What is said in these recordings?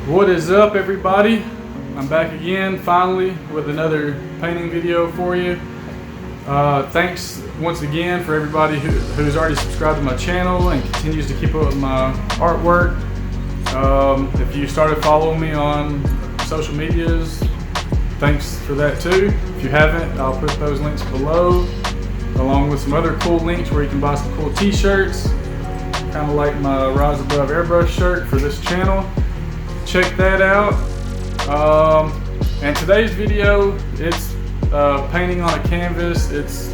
What is up, everybody? I'm back again finally with another painting video for you. Thanks once again for everybody who's already subscribed to my channel and continues to keep up with my artwork. If you started following me on social medias, thanks for that too. If you haven't, I'll put those links below, along with some other cool links where you can buy some cool t-shirts, kind of like my Rise Above Airbrush shirt for this channel. Check that out. And today's video, it's painting on a canvas. It's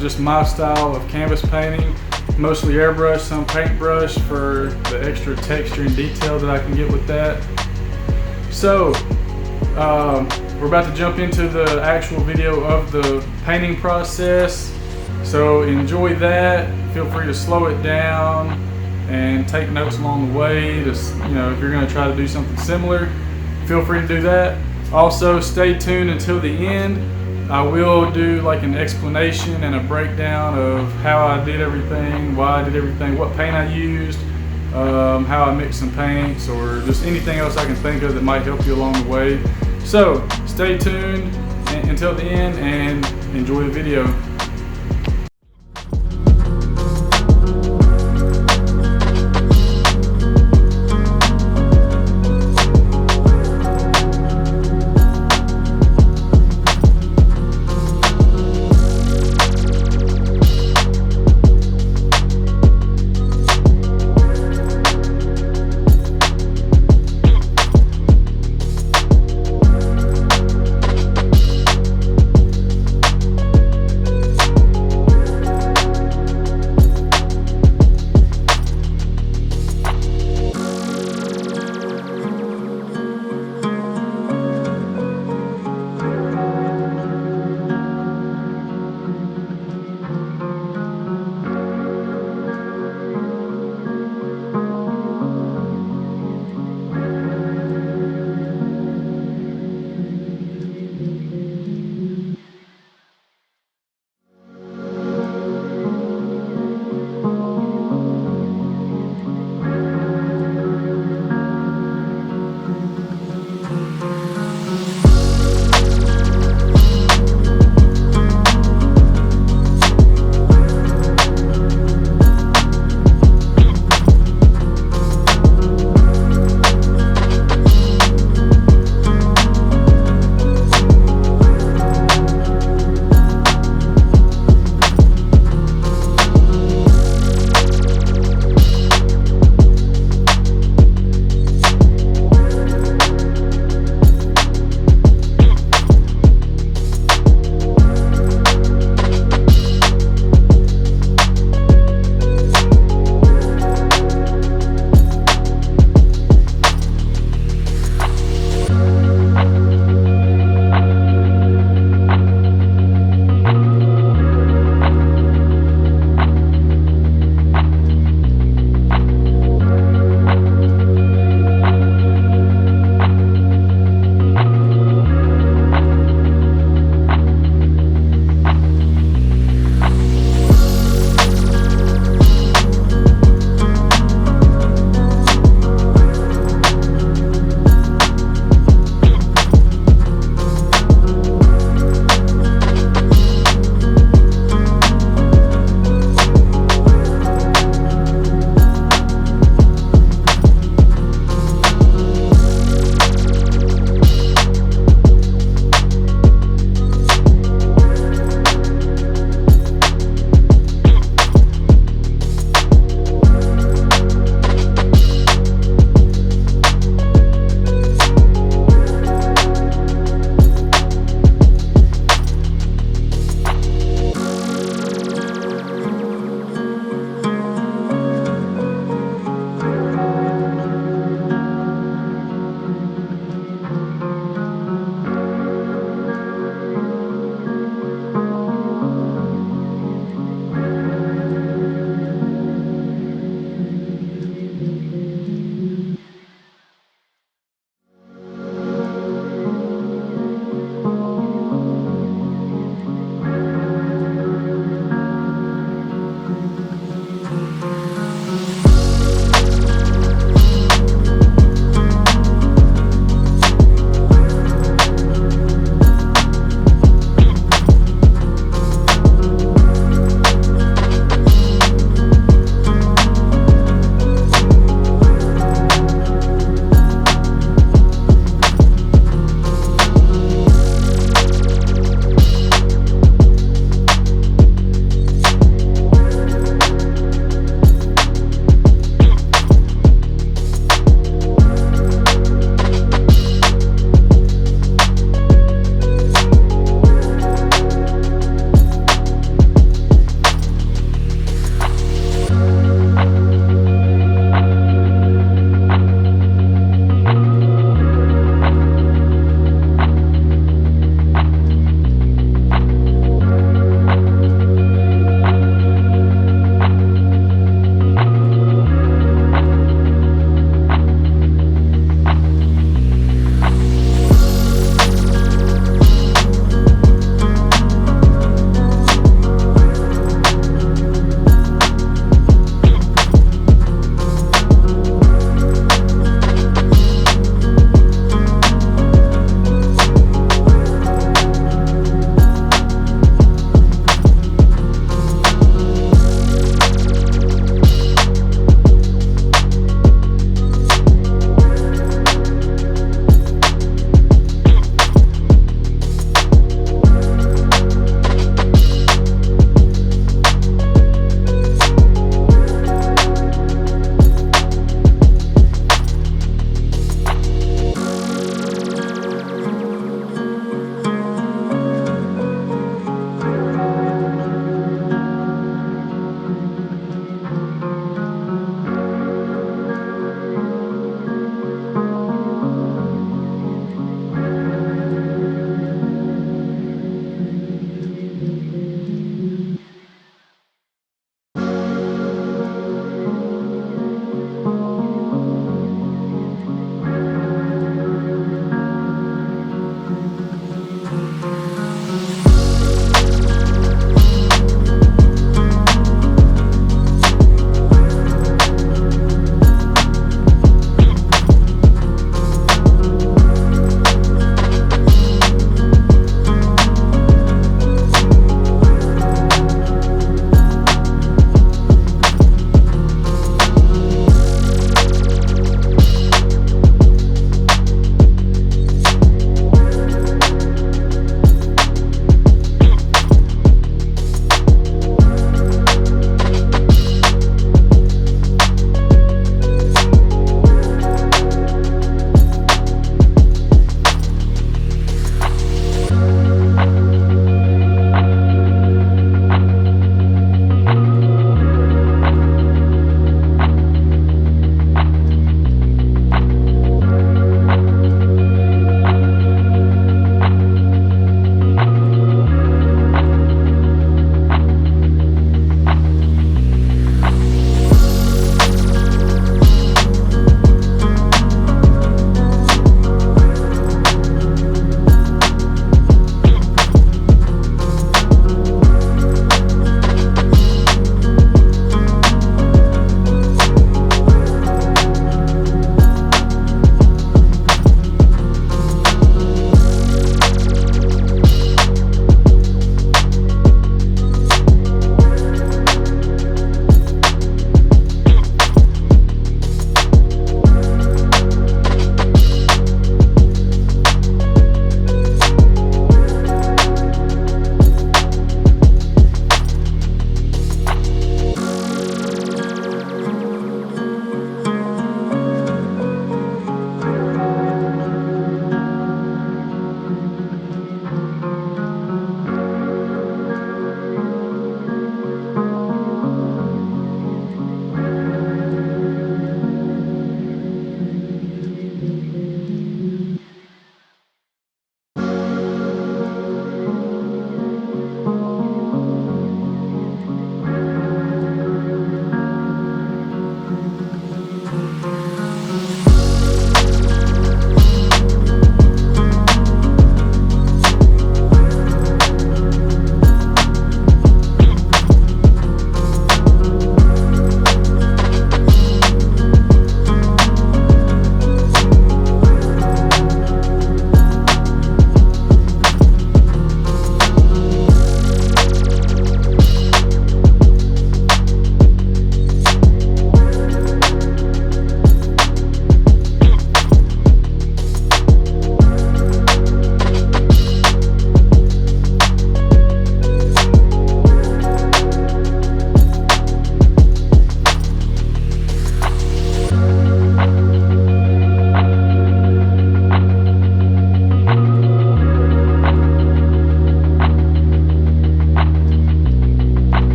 just my style of canvas painting, mostly airbrush, some paintbrush for the extra texture and detail that I can get with that. So we're about to jump into the actual video of the painting process, so enjoy that. Feel free to slow it down and take notes along the way. Just, you know, if you're going to try to do something similar, feel free to do that. Also, stay tuned until the end. I will do like an explanation and a breakdown of how I did everything, why I did everything, what paint I used, how I mixed some paints, or just anything else I can think of that might help you along the way. So stay tuned until the end and enjoy the video.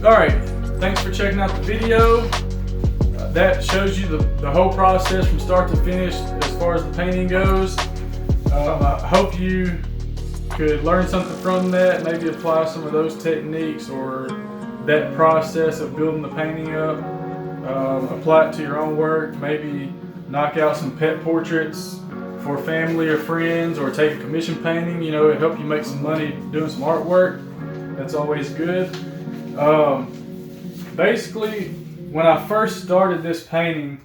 Alright, thanks for checking out the video. That shows you the whole process from start to finish as far as the painting goes. I hope you could learn something from that, maybe apply some of those techniques or that process of building the painting up, apply it to your own work, maybe knock out some pet portraits for family or friends, or take a commission painting, you know, it help you make some money doing some artwork. That's always good. Basically, when I first started this painting,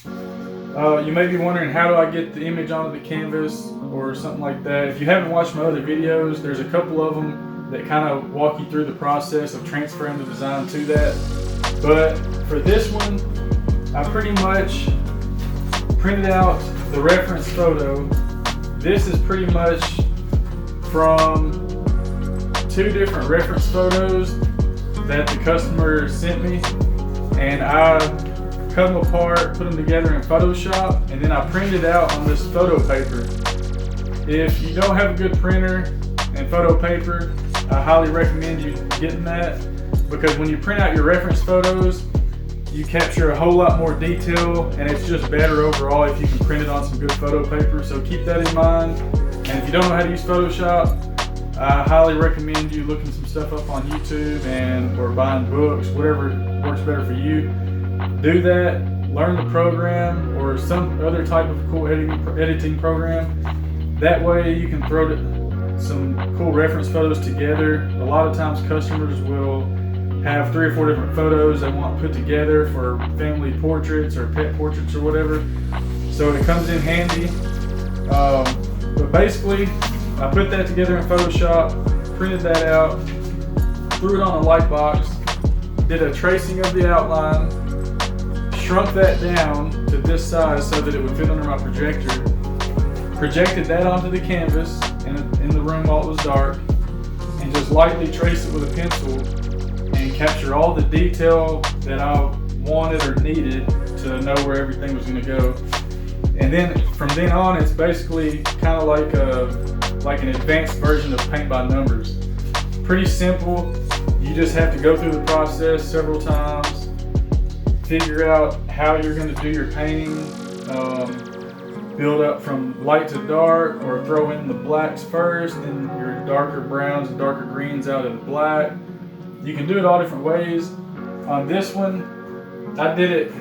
you may be wondering, how do I get the image onto the canvas or something like that. If you haven't watched my other videos, there's a couple of them that kind of walk you through the process of transferring the design to that. But for this one, I pretty much printed out the reference photo. This is pretty much from 2 different reference photos that the customer sent me, and I cut them apart, put them together in Photoshop, and then I printed out on this photo paper. If you don't have a good printer and photo paper, I highly recommend you getting that, because when you print out your reference photos, you capture a whole lot more detail, and it's just better overall if you can print it on some good photo paper. So keep that in mind. And if you don't know how to use Photoshop, I highly recommend you looking some stuff up on YouTube or buying books, whatever works better for you. Do that, learn the program or some other type of cool editing program. That way you can throw some cool reference photos together. A lot of times customers will have 3 or 4 different photos they want put together for family portraits or pet portraits or whatever. So it comes in handy. But basically, I put that together in Photoshop, printed that out, threw it on a light box, did a tracing of the outline, shrunk that down to this size so that it would fit under my projector, projected that onto the canvas in the room while it was dark, and just lightly traced it with a pencil and capture all the detail that I wanted or needed to know where everything was going to go. And then from then on, it's basically kind of like an advanced version of paint by numbers. Pretty simple. You just have to go through the process several times, figure out how you're going to do your painting, build up from light to dark, or throw in the blacks first, then your darker browns and darker greens out of the black. You can do it all different ways. On this one, I did it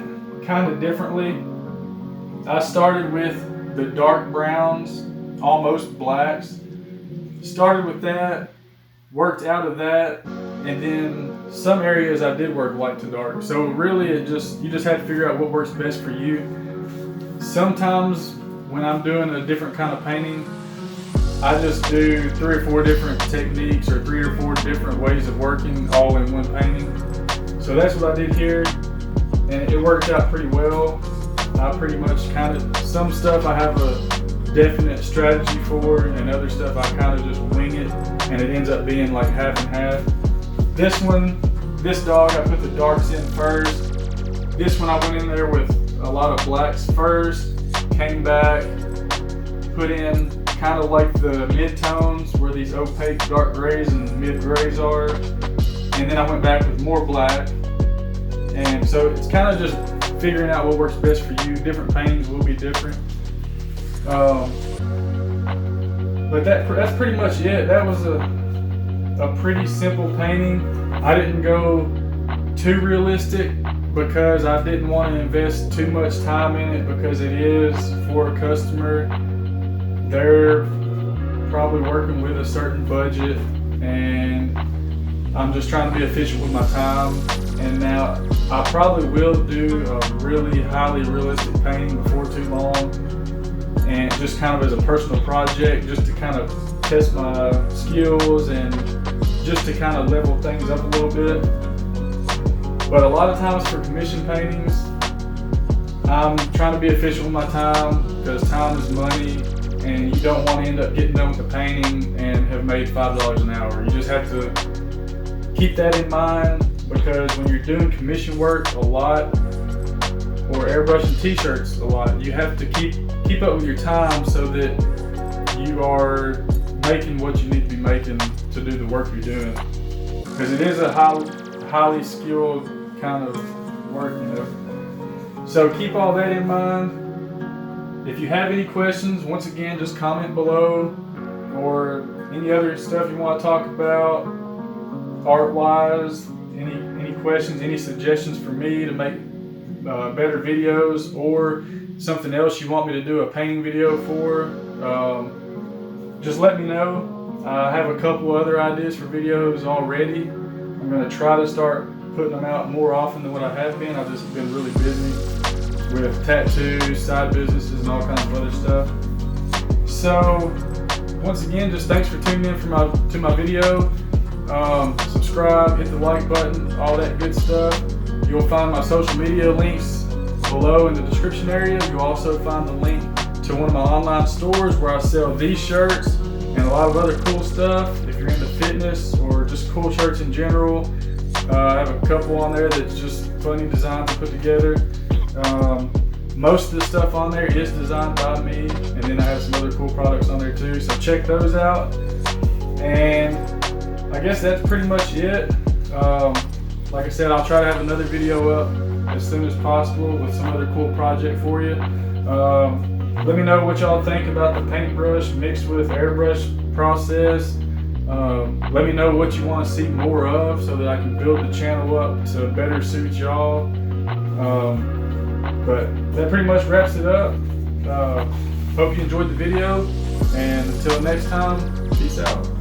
kind of differently. I started with the dark browns, almost blacks. Started with that, worked out of that, and then some areas I did work light to dark. So really you just have to figure out what works best for you. Sometimes when I'm doing a different kind of painting, I just do 3 or 4 different techniques or 3 or 4 different ways of working all in one painting. So that's what I did here, and it worked out pretty well. I pretty much some stuff I have a definite strategy for, and other stuff I kind of just wing it, and it ends up being like half and half. This dog, I put the darks in first. This one I went in there with a lot of blacks first, came back, put in kind of like the mid-tones where these opaque dark grays and mid-grays are, and then I went back with more black. And so it's kind of just figuring out what works best for you. Different paintings will be different. But that's pretty much it. That was a pretty simple painting. I didn't go too realistic because I didn't want to invest too much time in it, because it is for a customer. They're probably working with a certain budget, and I'm just trying to be efficient with my time. And now I probably will do a really highly realistic painting before too long, and just kind of as a personal project, just to kind of test my skills and just to kind of level things up a little bit. But a lot of times for commission paintings, I'm trying to be efficient with my time, because time is money, and you don't want to end up getting done with the painting and have made $5 an hour. You just have to keep that in mind, because when you're doing commission work a lot, or airbrushing t-shirts a lot, you have to keep up with your time so that you are making what you need to be making to do the work you're doing. Because it is a highly skilled kind of work, you know. So keep all that in mind. If you have any questions, once again, just comment below, or any other stuff you want to talk about, art-wise, any questions, any suggestions for me to make better videos, or something else you want me to do a painting video for, just let me know. I have a couple other ideas for videos already. I'm going to try to start putting them out more often than what I have been. I've just been really busy with tattoos, side businesses, and all kinds of other stuff. So once again, just thanks for tuning in to my video. Subscribe, hit the like button, all that good stuff. You'll find my social media links below in the description area. You'll also find the link to one of my online stores where I sell these shirts and a lot of other cool stuff. If you're into fitness or just cool shirts in general, I have a couple on there that's just funny designs to put together. Most of the stuff on there is designed by me, and then I have some other cool products on there too, so check those out. And I guess that's pretty much it. Like I said, I'll try to have another video up as soon as possible with some other cool project for you. Let me know what y'all think about the paintbrush mixed with airbrush process. Let me know what you want to see more of so that I can build the channel up to better suit y'all. But that pretty much wraps it up. Hope you enjoyed the video, and until next time, peace out.